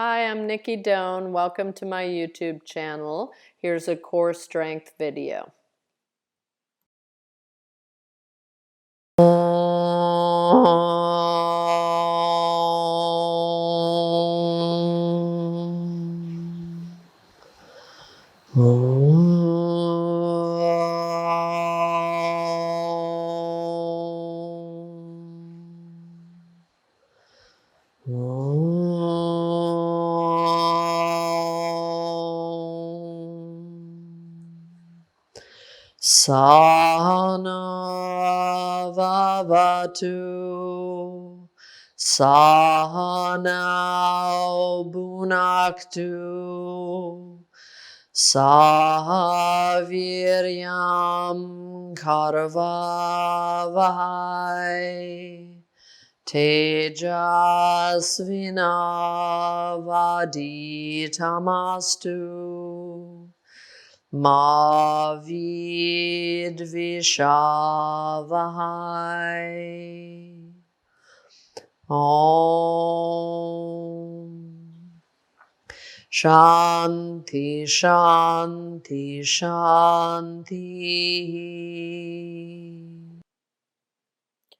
Hi, I'm Nicki Doane. Welcome to my YouTube channel. Here's a core strength video. Sana vavatu, sana bunaktu, saviryam karvavahai, tejasvinavaditamastu. Ma vidvishavahai. Om. Shanti, Shanti, Shanti.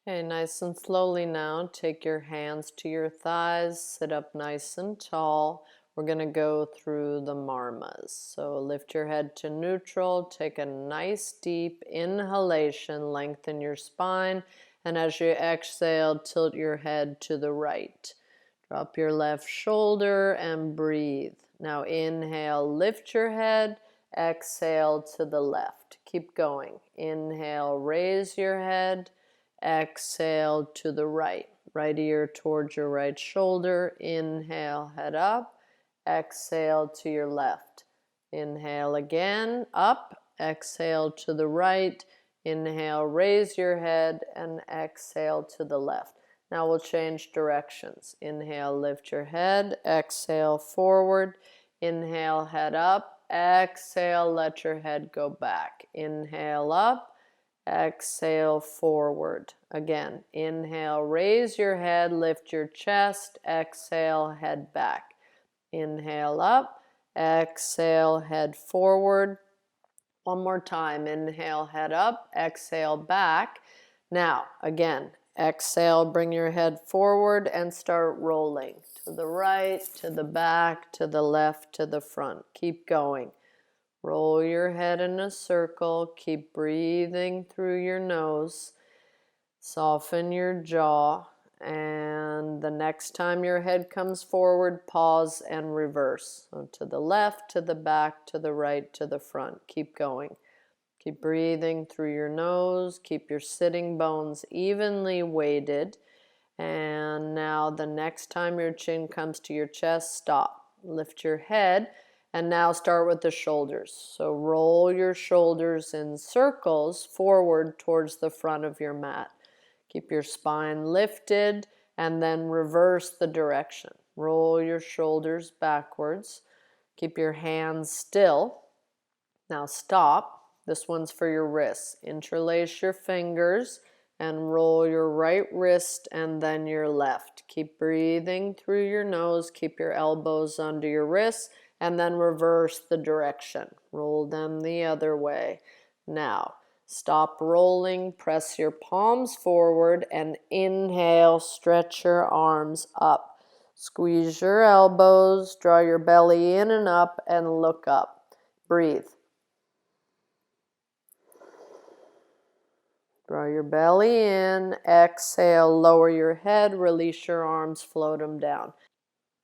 Okay, nice and slowly now, take your hands to your thighs, sit up nice and tall. We're going to go through the marmas. So lift your head to neutral, take a nice deep inhalation, lengthen your spine, and as you exhale, tilt your head to the right. Drop your left shoulder and breathe. Now inhale, lift your head, exhale to the left. Keep going. Inhale, raise your head, exhale to the right. Right ear towards your right shoulder. Inhale, head up. Exhale to your left. Inhale again, up. Exhale to the right. Inhale, raise your head, and exhale to the left. Now we'll change directions. Inhale, lift your head. Exhale, forward. Inhale, head up. Exhale, let your head go back. Inhale, up. Exhale, forward. Again, inhale, raise your head, lift your chest. Exhale, head back. Inhale up, exhale, head forward. One more time, inhale, head up, exhale, back. Now, again, exhale, bring your head forward and start rolling. To the right, to the back, to the left, to the front. Keep going. Roll your head in a circle. Keep breathing through your nose. Soften your jaw. And the next time your head comes forward, pause and reverse. So to the left, to the back, to the right, to the front. Keep going. Keep breathing through your nose. Keep your sitting bones evenly weighted. And now the next time your chin comes to your chest, stop. Lift your head. And now start with the shoulders. So roll your shoulders in circles forward towards the front of your mat. Keep your spine lifted and then reverse the direction. Roll your shoulders backwards. Keep your hands still. Now stop. This one's for your wrists. Interlace your fingers and roll your right wrist and then your left. Keep breathing through your nose. Keep your elbows under your wrists and then reverse the direction. Roll them the other way. Now, stop rolling, press your palms forward, and inhale, stretch your arms up. Squeeze your elbows, draw your belly in and up, and look up. Breathe. Draw your belly in, exhale, lower your head, release your arms, float them down.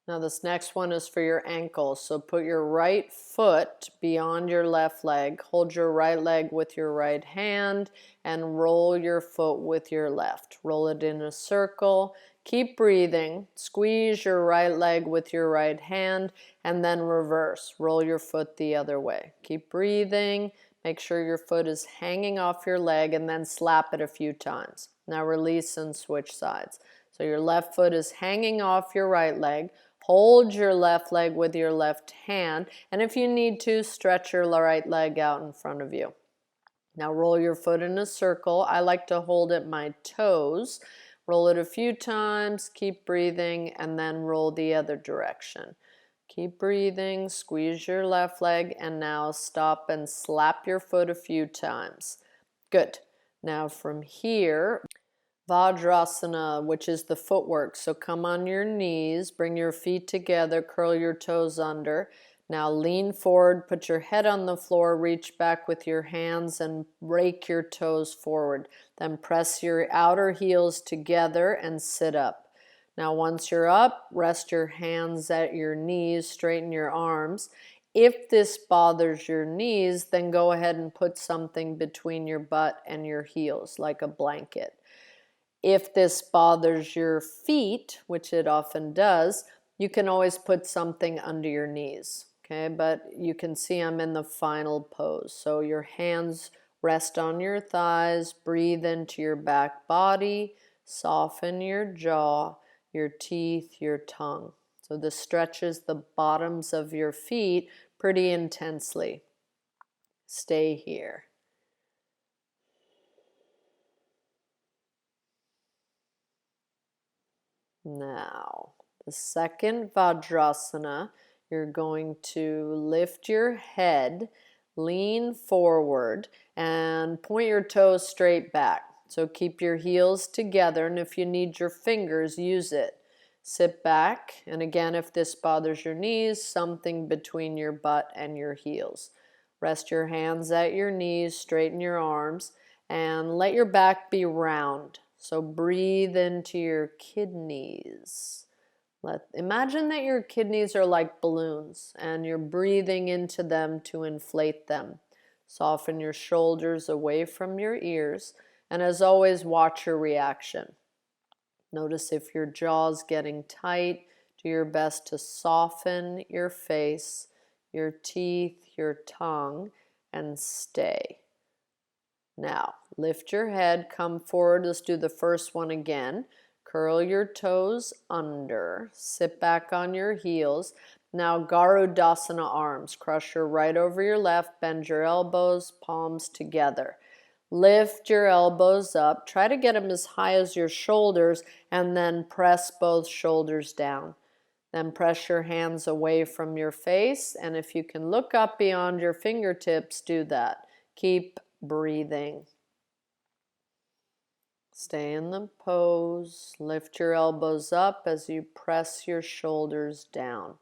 Now this next one is for your ankles. So put your right foot beyond your left leg. Hold your right leg with your right hand and roll your foot with your left. Roll it in a circle. Keep breathing. Squeeze your right leg with your right hand and then reverse. Roll your foot the other way. Keep breathing. Make sure your foot is hanging off your leg and then slap it a few times. Now release and switch sides. So your left foot is hanging off your right leg. Hold your left leg with your left hand, and if you need to, stretch your right leg out in front of you. Now roll your foot in a circle. I like to hold at my toes Roll it a few times, keep breathing, and then roll the other direction. Keep breathing, squeeze your left leg, and now stop and slap your foot a few times. Good. Now from here, Vajrasana, which is the footwork. So come on your knees, bring your feet together, curl your toes under. Now lean forward, put your head on the floor, reach back with your hands and rake your toes forward. Then press your outer heels together and sit up. Now once you're up, rest your hands at your knees, straighten your arms. If this bothers your knees, then go ahead and put something between your butt and your heels, like a blanket. If this bothers your feet, which it often does, you can always put something under your knees. Okay, but you can see I'm in the final pose. So your hands rest on your thighs, breathe into your back body, soften your jaw, your teeth, your tongue. So this stretches the bottoms of your feet pretty intensely. Stay here. Now, the second Vajrasana, you're going to lift your head, lean forward, and point your toes straight back. So keep your heels together, and if you need your fingers, use it. Sit back, and again, if this bothers your knees, something between your butt and your heels. Rest your hands at your knees, straighten your arms, and let your back be round. So breathe into your kidneys. Imagine that your kidneys are like balloons and you're breathing into them to inflate them. Soften your shoulders away from your ears, and as always, watch your reaction. Notice if your jaw's getting tight. Do your best to soften your face, your teeth, your tongue, and stay. Now, lift your head, come forward. Let's do the first one again. Curl your toes under, sit back on your heels. Now, Garudasana arms. Cross your right over your left, bend your elbows, palms together. Lift your elbows up. Try to get them as high as your shoulders, and then press both shoulders down. Then press your hands away from your face, and if you can look up beyond your fingertips, do that. Keep breathing. Stay in the pose. Lift your elbows up as you press your shoulders down.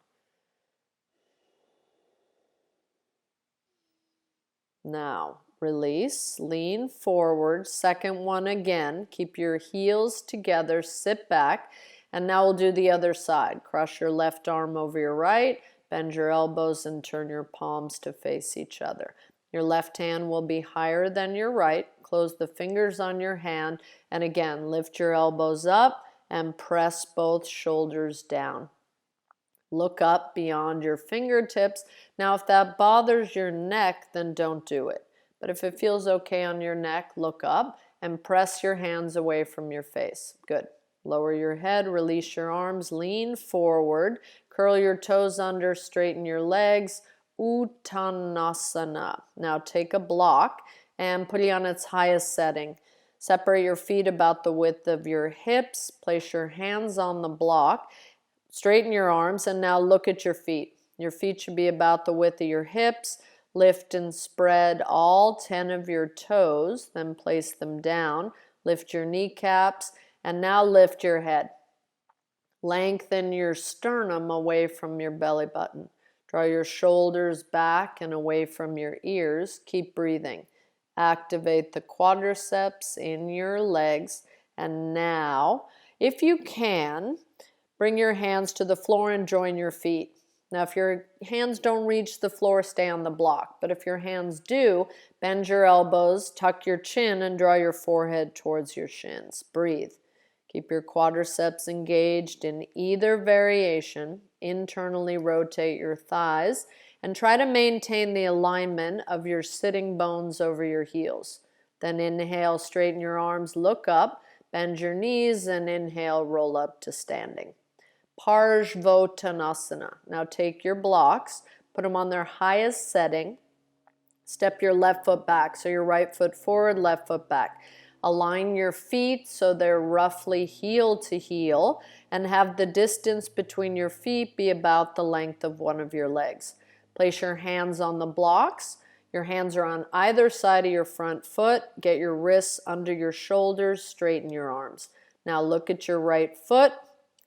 Now, release, lean forward. Second one again. Keep your heels together, sit back. And now we'll do the other side. Cross your left arm over your right, bend your elbows and turn your palms to face each other. Your left hand will be higher than your right. Close the fingers on your hand, and again, lift your elbows up and press both shoulders down. Look up beyond your fingertips. Now, if that bothers your neck, then don't do it. But if it feels okay on your neck, look up and press your hands away from your face. Good. Lower your head, release your arms, lean forward, curl your toes under, straighten your legs. Uttanasana. Now take a block and put it on its highest setting. Separate your feet about the width of your hips. Place your hands on the block. Straighten your arms, and now look at your feet. Your feet should be about the width of your hips. Lift and spread all 10 of your toes, then place them down. Lift your kneecaps, and now lift your head. Lengthen your sternum away from your belly button. Draw your shoulders back and away from your ears. Keep breathing. Activate the quadriceps in your legs. And now, if you can, bring your hands to the floor and join your feet. Now, if your hands don't reach the floor, stay on the block. But if your hands do, bend your elbows, tuck your chin, and draw your forehead towards your shins. Breathe. Keep your quadriceps engaged in either variation. Internally rotate your thighs and try to maintain the alignment of your sitting bones over your heels. Then inhale, straighten your arms, look up, bend your knees, and inhale, roll up to standing. Parivartanasana. Now take your blocks, put them on their highest setting. Step your left foot back, so your right foot forward, left foot back. Align your feet so they're roughly heel to heel, and have the distance between your feet be about the length of one of your legs. Place your hands on the blocks. Your hands are on either side of your front foot. Get your wrists under your shoulders, straighten your arms. Now look at your right foot.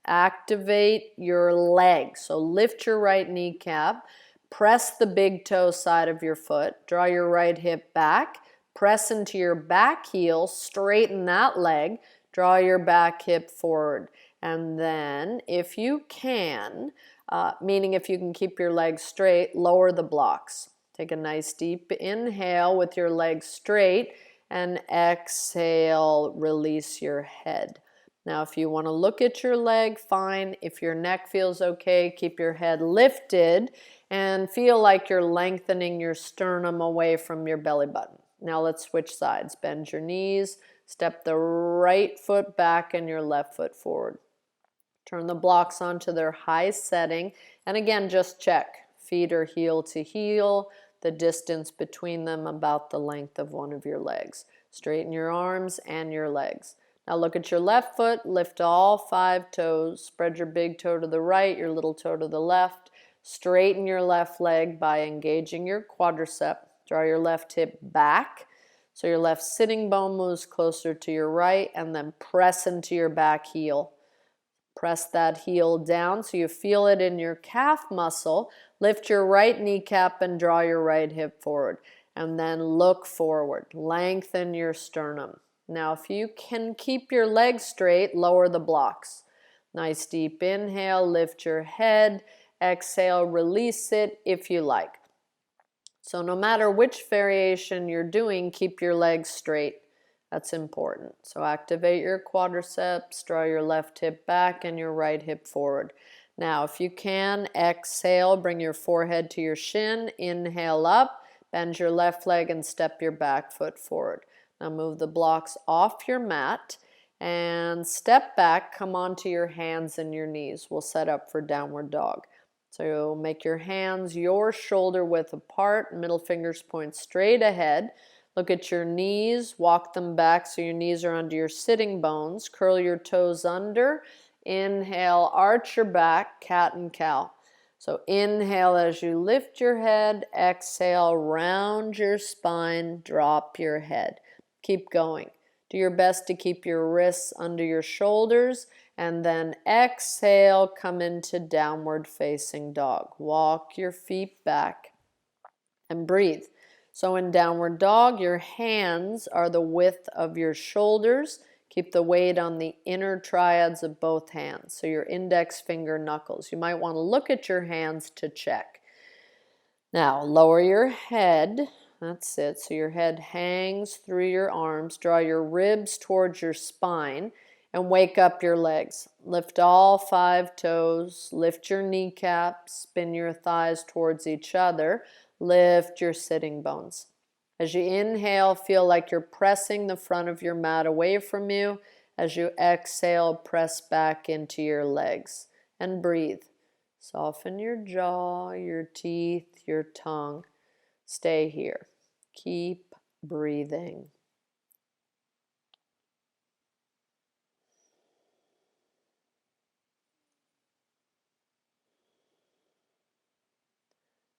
Activate your leg. So lift your right kneecap. Press the big toe side of your foot. Draw your right hip back. Press into your back heel. Straighten that leg. Draw your back hip forward. And then, if you can, meaning if you can keep your legs straight, lower the blocks. Take a nice deep inhale with your legs straight, and exhale, release your head. Now, if you want to look at your leg, fine. If your neck feels okay, keep your head lifted and feel like you're lengthening your sternum away from your belly button. Now let's switch sides. Bend your knees, step the right foot back and your left foot forward. Turn the blocks onto their high setting, and again, just check. Feet are heel to heel, the distance between them about the length of one of your legs. Straighten your arms and your legs. Now look at your left foot, lift all 5 toes, spread your big toe to the right, your little toe to the left. Straighten your left leg by engaging your quadricep. Draw your left hip back so your left sitting bone moves closer to your right, and then press into your back heel. Press that heel down so you feel it in your calf muscle. Lift your right kneecap and draw your right hip forward. And then look forward. Lengthen your sternum. Now, if you can keep your legs straight, lower the blocks. Nice deep inhale, lift your head. Exhale, release it if you like. So no matter which variation you're doing, keep your legs straight. That's important. So activate your quadriceps, draw your left hip back and your right hip forward. Now, if you can, exhale, bring your forehead to your shin, inhale up, bend your left leg and step your back foot forward. Now move the blocks off your mat and step back, come onto your hands and your knees. We'll set up for downward dog. So make your hands your shoulder width apart, middle fingers point straight ahead. Look at your knees, walk them back so your knees are under your sitting bones. Curl your toes under. Inhale, arch your back, cat and cow. So inhale as you lift your head. Exhale, round your spine, drop your head. Keep going. Do your best to keep your wrists under your shoulders. And then exhale, come into downward facing dog. Walk your feet back and breathe. So in downward dog, your hands are the width of your shoulders. Keep the weight on the inner triads of both hands, so your index finger knuckles. You might want to look at your hands to check. Now, lower your head. That's it. So your head hangs through your arms. Draw your ribs towards your spine and wake up your legs. Lift all 5 toes. Lift your kneecaps. Spin your thighs towards each other. Lift your sitting bones. As you inhale, feel like you're pressing the front of your mat away from you. As you exhale, press back into your legs and breathe. Soften your jaw, your teeth, your tongue. Stay here. Keep breathing.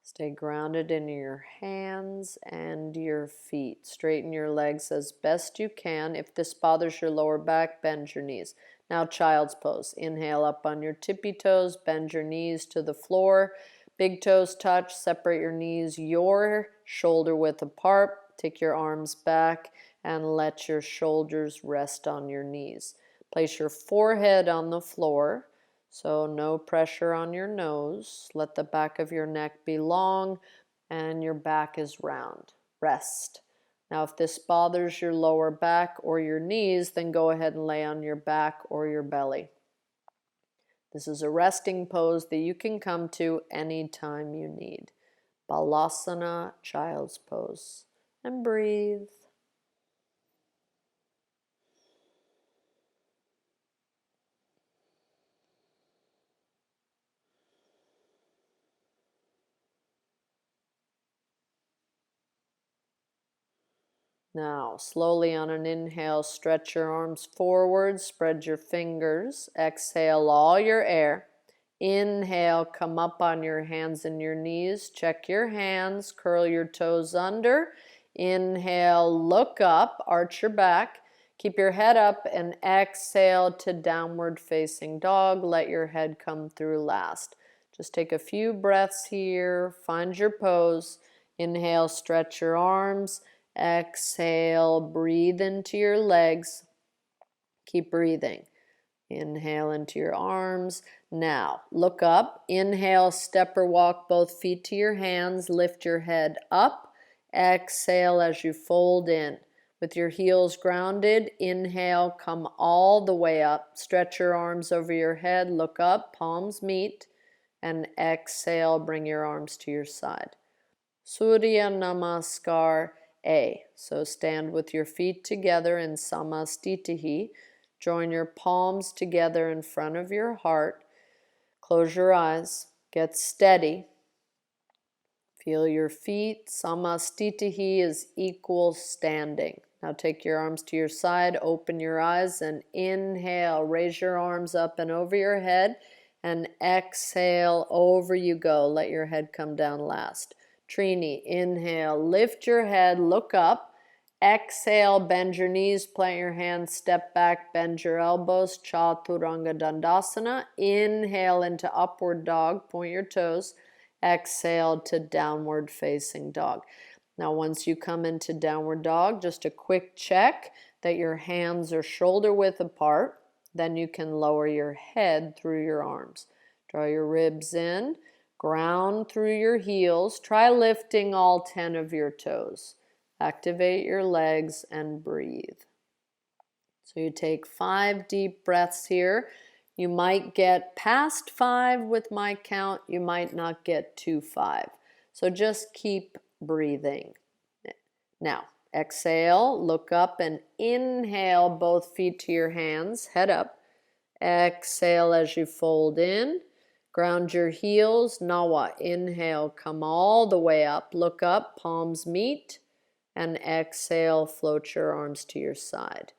Stay grounded in your hands and your feet. Straighten your legs as best you can. If this bothers your lower back, bend your knees. Now child's pose. Inhale up on your tippy toes. Bend your knees to the floor. Big toes touch. Separate your knees your shoulder width apart. Take your arms back and let your shoulders rest on your knees. Place your forehead on the floor. So no pressure on your nose. Let the back of your neck be long and your back is round. Rest. Now if this bothers your lower back or your knees, then go ahead and lay on your back or your belly. This is a resting pose that you can come to anytime you need. Balasana, child's pose. And breathe. Now, slowly on an inhale, stretch your arms forward, spread your fingers. Exhale all your air. Inhale, come up on your hands and your knees. Check your hands, curl your toes under. Inhale, look up, arch your back. Keep your head up and exhale to downward facing dog. Let your head come through last. Just take a few breaths here. Find your pose. Inhale, stretch your arms. Exhale, breathe into your legs. Keep breathing. Inhale into your arms. Now, look up. Inhale, step or walk both feet to your hands. Lift your head up. Exhale as you fold in. With your heels grounded, inhale, come all the way up. Stretch your arms over your head. Look up, palms meet. And exhale, bring your arms to your side. Surya Namaskar A. So stand with your feet together in Samastitihi. Join your palms together in front of your heart. Close your eyes. Get steady. Feel your feet. Samastitihi is equal standing. Now take your arms to your side. Open your eyes and inhale. Raise your arms up and over your head. And exhale, over you go. Let your head come down last. Trini, inhale, lift your head, look up. Exhale, bend your knees, plant your hands, step back, bend your elbows. Chaturanga Dandasana. Inhale into upward dog, point your toes. Exhale to downward facing dog. Now once you come into downward dog, just a quick check that your hands are shoulder width apart. Then you can lower your head through your arms. Draw your ribs in. Ground through your heels. Try lifting all 10 of your toes. Activate your legs and breathe. So you take 5 deep breaths here. You might get past 5 with my count. You might not get to 5. So just keep breathing. Now, exhale, look up and inhale both feet to your hands, head up. Exhale as you fold in. Ground your heels, Nawa. Inhale, come all the way up. Look up, palms meet. And exhale, float your arms to your side.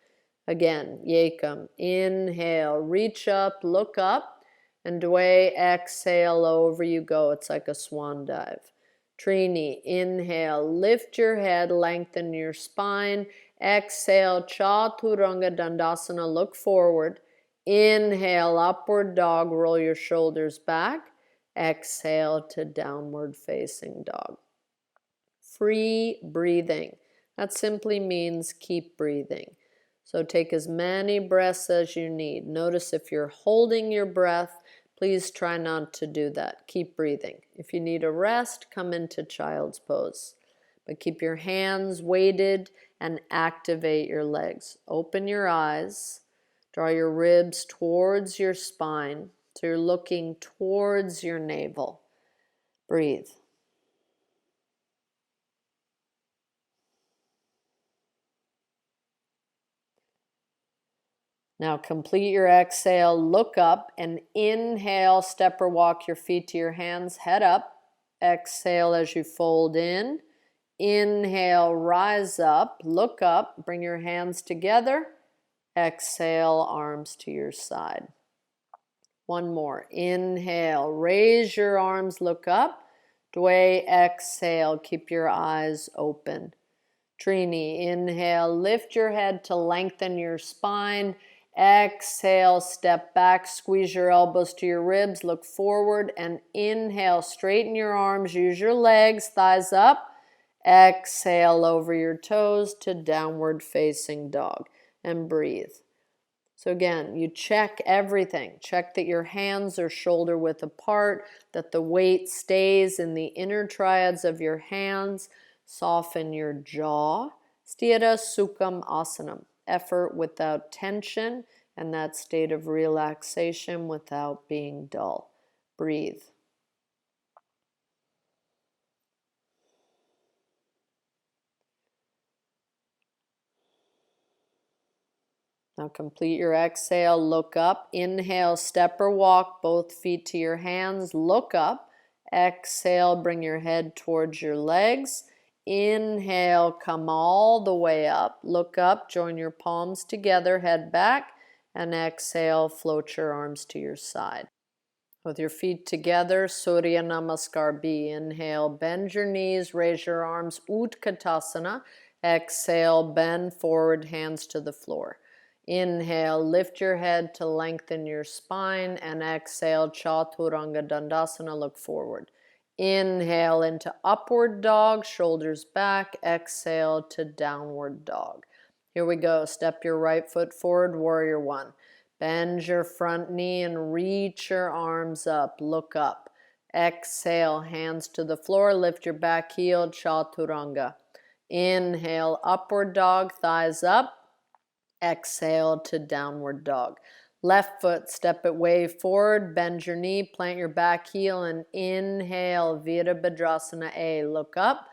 Again, Yekam. Inhale, reach up, look up. And Dway, exhale, over you go. It's like a swan dive. Trini, inhale, lift your head, lengthen your spine. Exhale, Chaturanga Dandasana, look forward. Inhale, upward dog, roll your shoulders back. Exhale to downward facing dog. Free breathing. That simply means keep breathing. So take as many breaths as you need. Notice if you're holding your breath, please try not to do that. Keep breathing. If you need a rest, come into child's pose. But keep your hands weighted and activate your legs. Open your eyes. Draw your ribs towards your spine, so you're looking towards your navel. Breathe. Now complete your exhale, look up, and inhale, step or walk your feet to your hands, head up. Exhale as you fold in. Inhale, rise up, look up, bring your hands together. Exhale, arms to your side. One more. Inhale, raise your arms, look up. Dway, exhale, keep your eyes open. Trini, inhale, lift your head to lengthen your spine. Exhale, step back, squeeze your elbows to your ribs, look forward, and inhale, straighten your arms, use your legs, thighs up. Exhale over your toes to downward facing dog, and breathe. So again, you check everything. Check that your hands are shoulder width apart, that the weight stays in the inner triads of your hands. Soften your jaw. Sthira Sukham Asanam. Effort without tension, and that state of relaxation without being dull. Breathe. Now complete your exhale, look up. Inhale, step or walk both feet to your hands, look up. Exhale, bring your head towards your legs. Inhale, come all the way up. Look up, join your palms together, head back, and exhale, float your arms to your side. With your feet together, Surya Namaskar B. Inhale, bend your knees, raise your arms, Uttanasana. Exhale, bend forward, hands to the floor. Inhale, lift your head to lengthen your spine, and exhale, Chaturanga Dandasana, look forward. Inhale into upward dog, shoulders back. Exhale to downward dog. Here we go. Step your right foot forward, warrior one. Bend your front knee and reach your arms up. Look up. Exhale, hands to the floor. Lift your back heel, Chaturanga. Inhale, upward dog, thighs up. Exhale to downward dog. Left foot, step it way forward, bend your knee, plant your back heel, and inhale, Vajrasana A. Look up.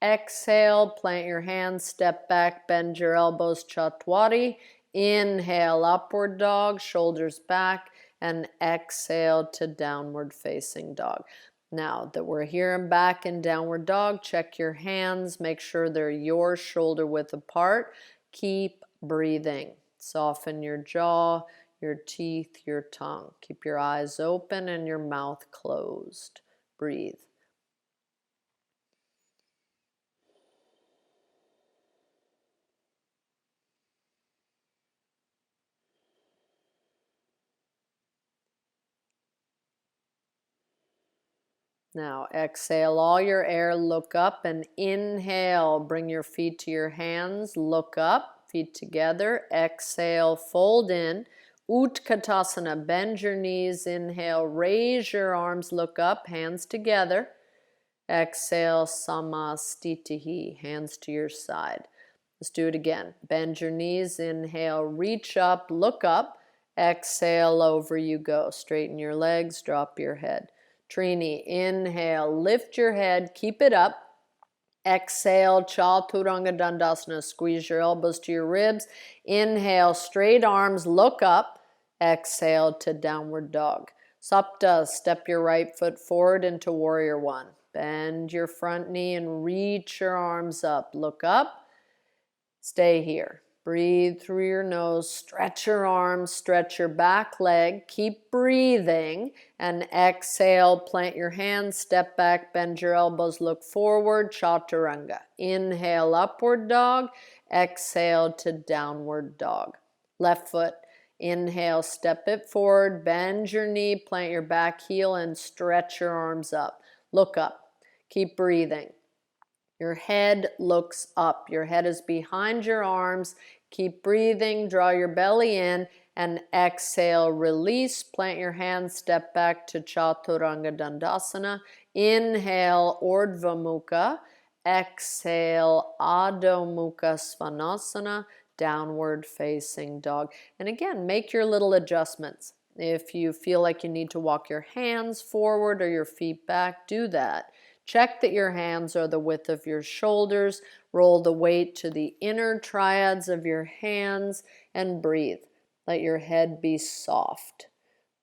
Exhale, plant your hands, step back, bend your elbows, Chatwari. Inhale, upward dog, shoulders back, and exhale to downward facing dog. Now that we're here and back in downward dog, check your hands, make sure they're your shoulder width apart. Keep breathing. Soften your jaw, your teeth, your tongue. Keep your eyes open and your mouth closed. Breathe. Now exhale all your air, look up and inhale. Bring your feet to your hands, look up, feet together. Exhale, fold in. Uttanasana, bend your knees, inhale, raise your arms, look up, hands together. Exhale, samastitihi, hands to your side. Let's do it again. Bend your knees, inhale, reach up, look up. Exhale, over you go. Straighten your legs, drop your head. Trini, inhale, lift your head, keep it up. Exhale, Chaturanga Dandasana, squeeze your elbows to your ribs. Inhale, straight arms, look up. Exhale to downward dog. Sapta, step your right foot forward into warrior one. Bend your front knee and reach your arms up. Look up. Stay here. Breathe through your nose, stretch your arms, stretch your back leg, keep breathing, and exhale, plant your hands, step back, bend your elbows, look forward, Chaturanga. Inhale, upward dog, exhale to downward dog. Left foot, inhale, step it forward, bend your knee, plant your back heel, and stretch your arms up. Look up, keep breathing. Your head looks up. Your head is behind your arms. Keep breathing. Draw your belly in and exhale. Release. Plant your hands. Step back to Chaturanga Dandasana. Inhale, Urdhva Mukha. Exhale, Adho Mukha Svanasana. Downward facing dog. And again, make your little adjustments. If you feel like you need to walk your hands forward or your feet back, do that. Check that your hands are the width of your shoulders. Roll the weight to the inner triads of your hands and breathe. Let your head be soft.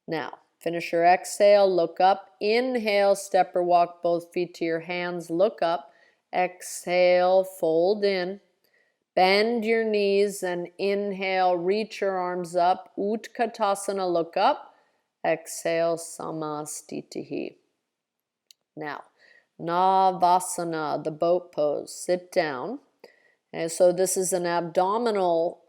Now, finish your exhale, look up. Inhale, step or walk both feet to your hands, look up. Exhale, fold in. Bend your knees and inhale, reach your arms up. Uttanasana, look up. Exhale, samastitihi. Now, Navasana, the boat pose. Sit down. And so this is an abdominal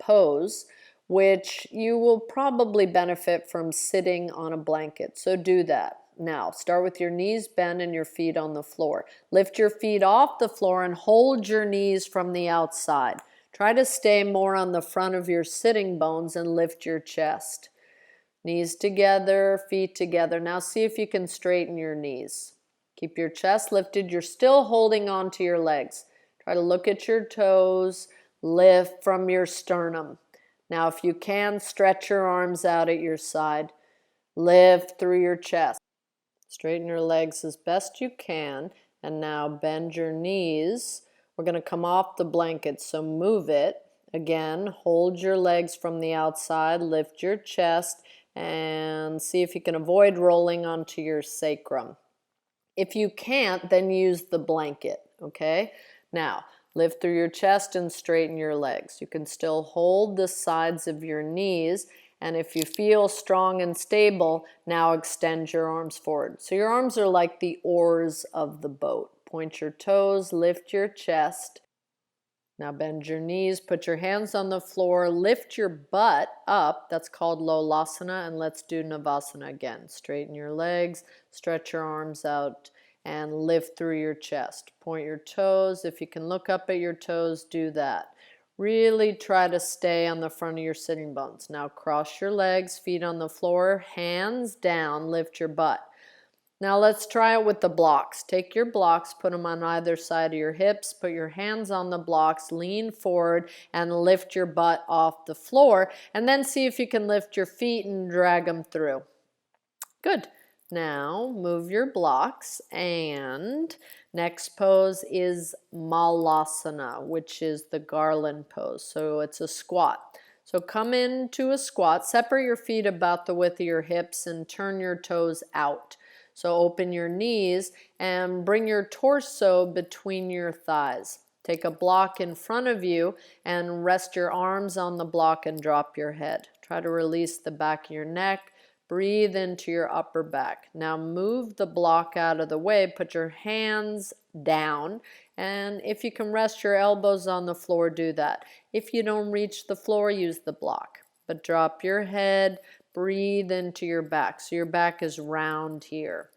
pose, which you will probably benefit from sitting on a blanket. So do that. Now, start with your knees bent and your feet on the floor. Lift your feet off the floor and hold your knees from the outside. Try to stay more on the front of your sitting bones and lift your chest. Knees together, feet together. Now see if you can straighten your knees. Keep your chest lifted. You're still holding on to your legs. Try to look at your toes. Lift from your sternum. Now, if you can, stretch your arms out at your side. Lift through your chest. Straighten your legs as best you can. And now bend your knees. We're going to come off the blanket, so move it. Again, hold your legs from the outside. Lift your chest and see if you can avoid rolling onto your sacrum. If you can't, then use the blanket, okay? Now, lift through your chest and straighten your legs. You can still hold the sides of your knees, and if you feel strong and stable, now extend your arms forward. So your arms are like the oars of the boat. Point your toes, lift your chest. Now bend your knees, put your hands on the floor, lift your butt up. That's called Lolasana, and let's do Navasana again. Straighten your legs, stretch your arms out, and lift through your chest. Point your toes. If you can look up at your toes, do that. Really try to stay on the front of your sitting bones. Now cross your legs, feet on the floor, hands down, lift your butt. Now let's try it with the blocks. Take your blocks, put them on either side of your hips, put your hands on the blocks, lean forward and lift your butt off the floor, and then see if you can lift your feet and drag them through. Good. Now move your blocks, and next pose is Balasana, which is the garland pose. So it's a squat. So come into a squat, separate your feet about the width of your hips and turn your toes out. So open your knees and bring your torso between your thighs. Take a block in front of you and rest your arms on the block and drop your head. Try to release the back of your neck. Breathe into your upper back. Now move the block out of the way. Put your hands down. And if you can rest your elbows on the floor, do that. If you don't reach the floor, use the block. But drop your head. Breathe into your back. So your back is round here.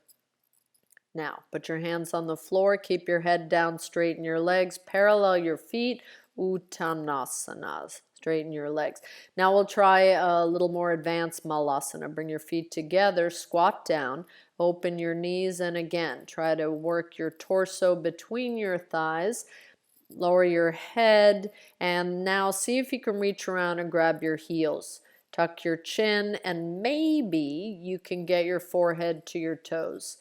Now, put your hands on the floor. Keep your head down. Straighten your legs. Parallel your feet. Uttanasana. Straighten your legs. Now we'll try a little more advanced Balasana. Bring your feet together. Squat down. Open your knees. And again, try to work your torso between your thighs. Lower your head. And now see if you can reach around and grab your heels. Tuck your chin, and maybe you can get your forehead to your toes.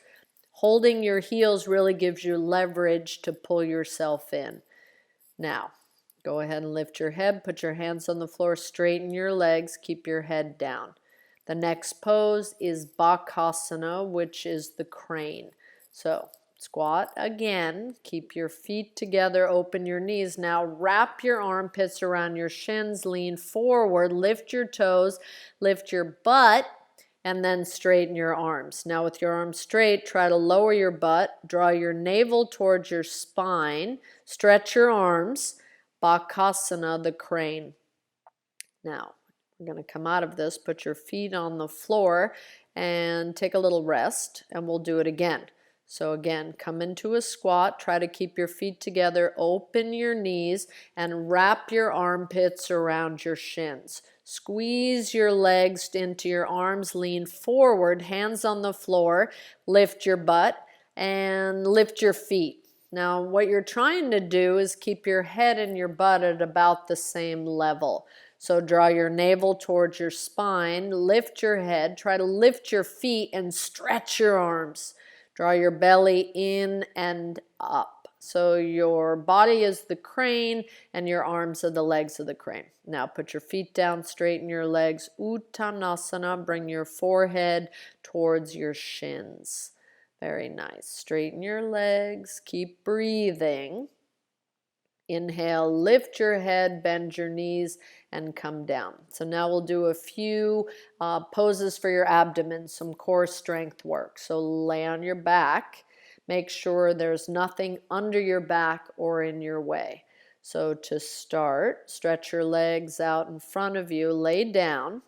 Holding your heels really gives you leverage to pull yourself in. Now, go ahead and lift your head, put your hands on the floor, straighten your legs, keep your head down. The next pose is Balasana, which is the crane. So, squat again, keep your feet together, open your knees. Now wrap your armpits around your shins, lean forward, lift your toes, lift your butt, and then straighten your arms. Now with your arms straight, try to lower your butt, draw your navel towards your spine, stretch your arms, Balasana, the crane. Now, we're going to come out of this, put your feet on the floor, and take a little rest, and we'll do it again. So again, come into a squat, try to keep your feet together, open your knees, and wrap your armpits around your shins. Squeeze your legs into your arms, lean forward, hands on the floor, lift your butt, and lift your feet. Now, what you're trying to do is keep your head and your butt at about the same level. So draw your navel towards your spine, lift your head, try to lift your feet, and stretch your arms. Draw your belly in and up. So your body is the crane and your arms are the legs of the crane. Now put your feet down, straighten your legs. Uttanasana, bring your forehead towards your shins. Very nice. Straighten your legs, keep breathing. Inhale, lift your head, bend your knees, and come down. So now we'll do a few poses for your abdomen, some core strength work. So lay on your back. Make sure there's nothing under your back or in your way. So to start, stretch your legs out in front of you, lay down.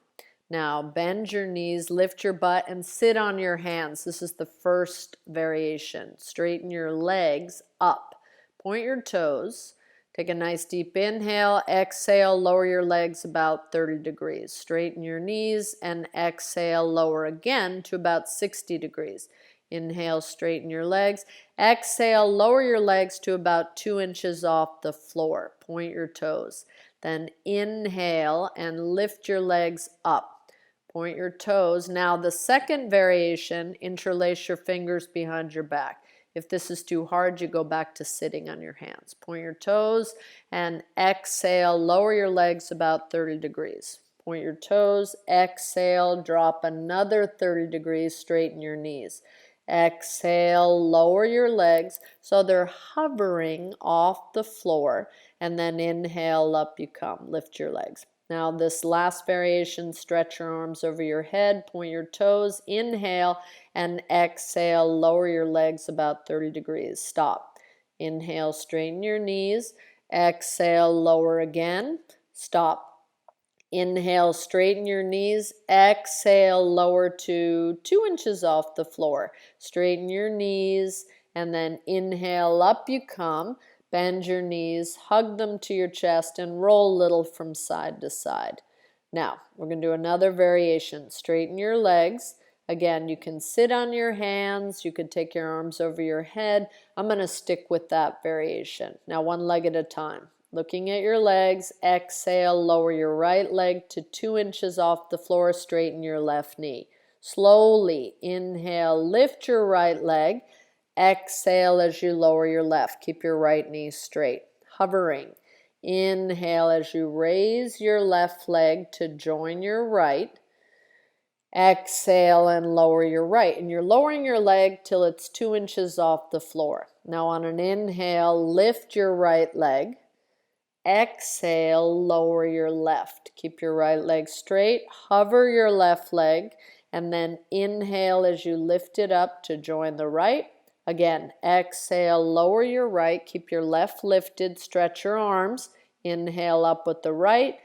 Now bend your knees, lift your butt, and sit on your hands. This is the first variation. Straighten your legs up. Point your toes. Take a nice deep inhale, exhale, lower your legs about 30 degrees. Straighten your knees and exhale, lower again to about 60 degrees. Inhale, straighten your legs. Exhale, lower your legs to about 2 inches off the floor. Point your toes. Then inhale and lift your legs up. Point your toes. Now the second variation, interlace your fingers behind your back. If this is too hard, you go back to sitting on your hands. Point your toes and exhale. Lower your legs about 30 degrees. Point your toes, exhale, drop another 30 degrees, straighten your knees. Exhale, lower your legs so they're hovering off the floor. And then inhale, up you come. Lift your legs. Now this last variation, stretch your arms over your head, point your toes, inhale, and exhale, lower your legs about 30 degrees. Stop. Inhale, straighten your knees. Exhale, lower again. Stop. Inhale, straighten your knees. Exhale, lower to 2 inches off the floor. Straighten your knees, and then inhale, up you come. Bend your knees, hug them to your chest, and roll little from side to side. Now, we're going to do another variation. Straighten your legs. Again, you can sit on your hands. You could take your arms over your head. I'm going to stick with that variation. Now, one leg at a time. Looking at your legs, exhale, lower your right leg to 2 inches off the floor, straighten your left knee. Slowly, inhale, lift your right leg. Exhale as you lower your left. Keep your right knee straight. Hovering. Inhale as you raise your left leg to join your right. Exhale and lower your right. And you're lowering your leg till it's 2 inches off the floor. Now on an inhale, lift your right leg. Exhale, lower your left. Keep your right leg straight. Hover your left leg. And then inhale as you lift it up to join the right. Again, exhale, lower your right. Keep your left lifted. Stretch your arms. Inhale up with the right.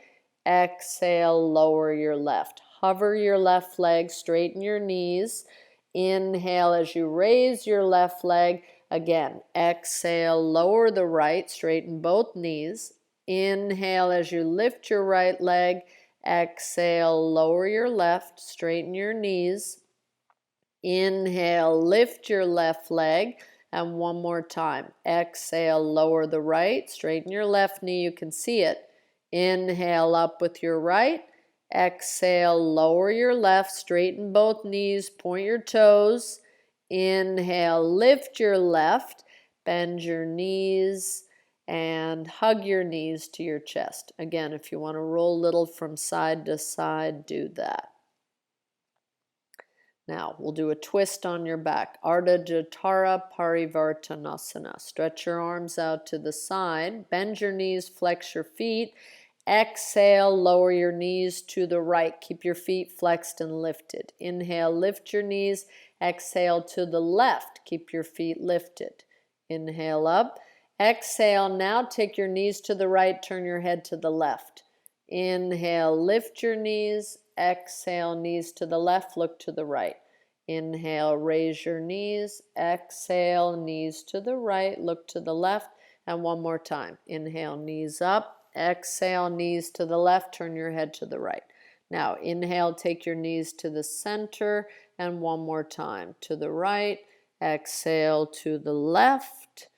Exhale, lower your left. Hover your left leg. Straighten your knees. Inhale as you raise your left leg. Again, exhale, lower the right. Straighten both knees. Inhale as you lift your right leg. Exhale, lower your left, straighten your knees. Inhale, lift your left leg. And one more time. Exhale, lower the right, straighten your left knee. You can see it. Inhale up with your right. Exhale, lower your left, straighten both knees, point your toes. Inhale, lift your left, bend your knees, and hug your knees to your chest. Again, if you want to roll little from side to side, do that. Now, we'll do a twist on your back. Arta, Jatara, Parivartanasana. Stretch your arms out to the side. Bend your knees, flex your feet. Exhale, lower your knees to the right. Keep your feet flexed and lifted. Inhale, lift your knees. Exhale to the left. Keep your feet lifted. Inhale up. Exhale, now take your knees to the right, turn your head to the left. Inhale, lift your knees. Exhale, knees to the left, look to the right. Inhale, raise your knees. Exhale, knees to the right, look to the left. And one more time. Inhale, knees up. Exhale, knees to the left, turn your head to the right. Now, inhale, take your knees to the center. And one more time, to the right. Exhale, to the left.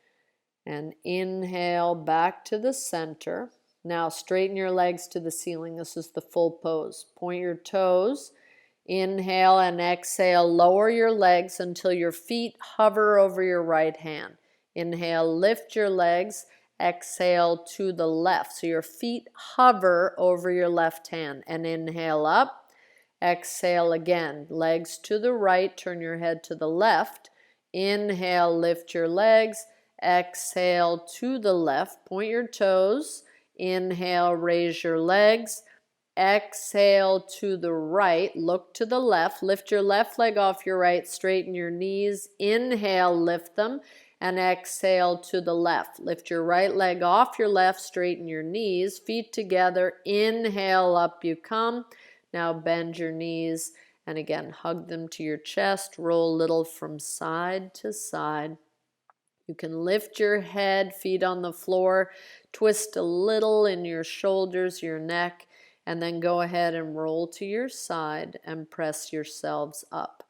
And inhale back to the center. Now straighten your legs to the ceiling. This is the full pose. Point your toes. Inhale and exhale. Lower your legs until your feet hover over your right hand. Inhale, lift your legs. Exhale to the left. So your feet hover over your left hand. And inhale up. Exhale again. Legs to the right. Turn your head to the left. Inhale, lift your legs. Exhale to the left. Point your toes. Inhale, raise your legs. Exhale to the right. Look to the left. Lift your left leg off your right. Straighten your knees. Inhale, lift them. And exhale to the left. Lift your right leg off your left. Straighten your knees. Feet together. Inhale, up you come. Now bend your knees. And again, hug them to your chest. Roll little from side to side. You can lift your head, feet on the floor, twist a little in your shoulders, your neck, and then go ahead and roll to your side and press yourselves up.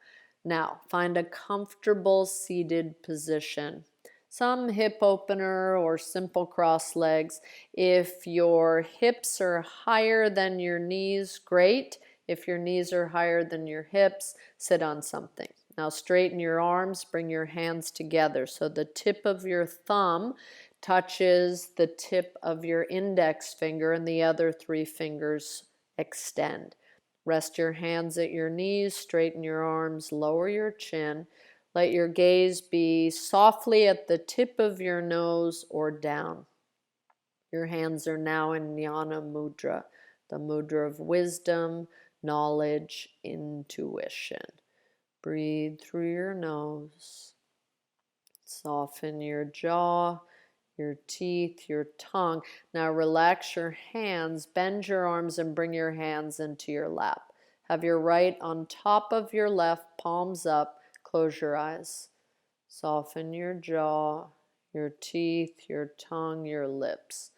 Now, find a comfortable seated position. Some hip opener or simple cross legs. If your hips are higher than your knees, great. If your knees are higher than your hips, sit on something. Now straighten your arms, bring your hands together so the tip of your thumb touches the tip of your index finger and the other 3 fingers extend. Rest your hands at your knees, straighten your arms, lower your chin. Let your gaze be softly at the tip of your nose or down. Your hands are now in Jnana Mudra, the mudra of wisdom, knowledge, intuition. Breathe through your nose. Soften your jaw, your teeth, your tongue. Now relax your hands, bend your arms, and bring your hands into your lap. Have your right on top of your left, palms up. Close your eyes. Soften your jaw, your teeth, your tongue, your lips.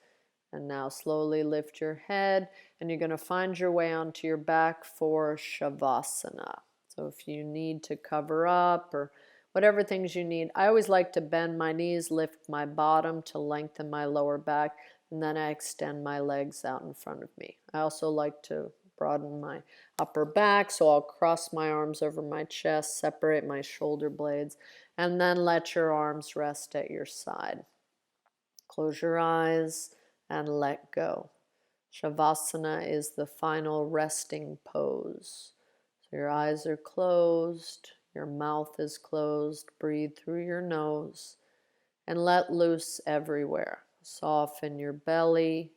And now slowly lift your head, and you're going to find your way onto your back for Savasana. So if you need to cover up or whatever things you need, I always like to bend my knees, lift my bottom to lengthen my lower back, and then I extend my legs out in front of me. I also like to broaden my upper back, so I'll cross my arms over my chest, separate my shoulder blades, and then let your arms rest at your side. Close your eyes and let go. Shavasana is the final resting pose. So your eyes are closed, your mouth is closed. Breathe through your nose and let loose everywhere. Soften your belly,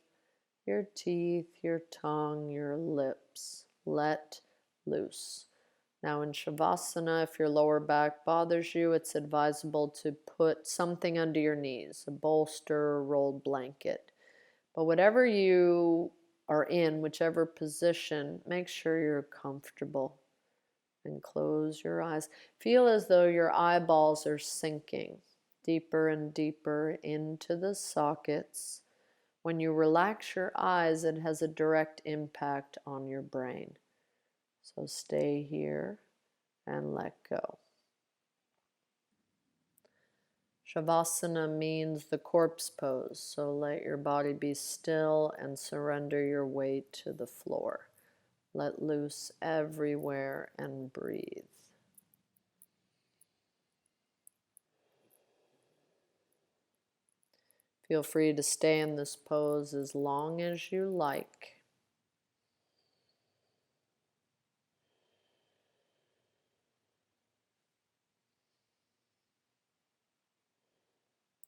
your teeth, your tongue, your lips. Let loose. Now in Shavasana, if your lower back bothers you, it's advisable to put something under your knees, a bolster, a rolled blanket. But whatever you are in, whichever position, make sure you're comfortable. And close your eyes. Feel as though your eyeballs are sinking deeper and deeper into the sockets. When you relax your eyes, it has a direct impact on your brain. So stay here and let go. Shavasana means the corpse pose, so let your body be still and surrender your weight to the floor. Let loose everywhere and breathe. Feel free to stay in this pose as long as you like.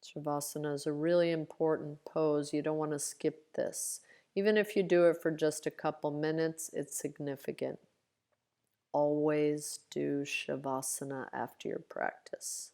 Shavasana is a really important pose. You don't want to skip this. Even if you do it for just a couple minutes, it's significant. Always do Shavasana after your practice.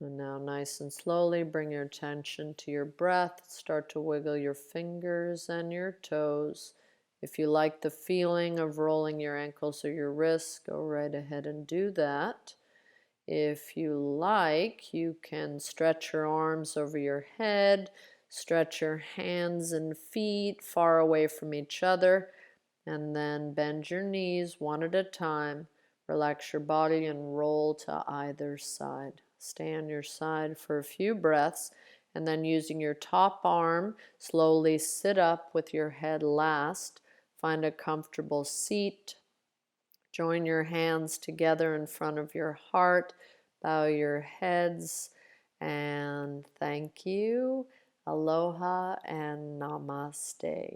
And now nice and slowly bring your attention to your breath. Start to wiggle your fingers and your toes. If you like the feeling of rolling your ankles or your wrists, go right ahead and do that. If you like, you can stretch your arms over your head, stretch your hands and feet far away from each other, and then bend your knees one at a time. Relax your body and roll to either side. Stay on your side for a few breaths, and then using your top arm, slowly sit up with your head last. Find a comfortable seat. Join your hands together in front of your heart. Bow your heads, and thank you. Aloha and namaste.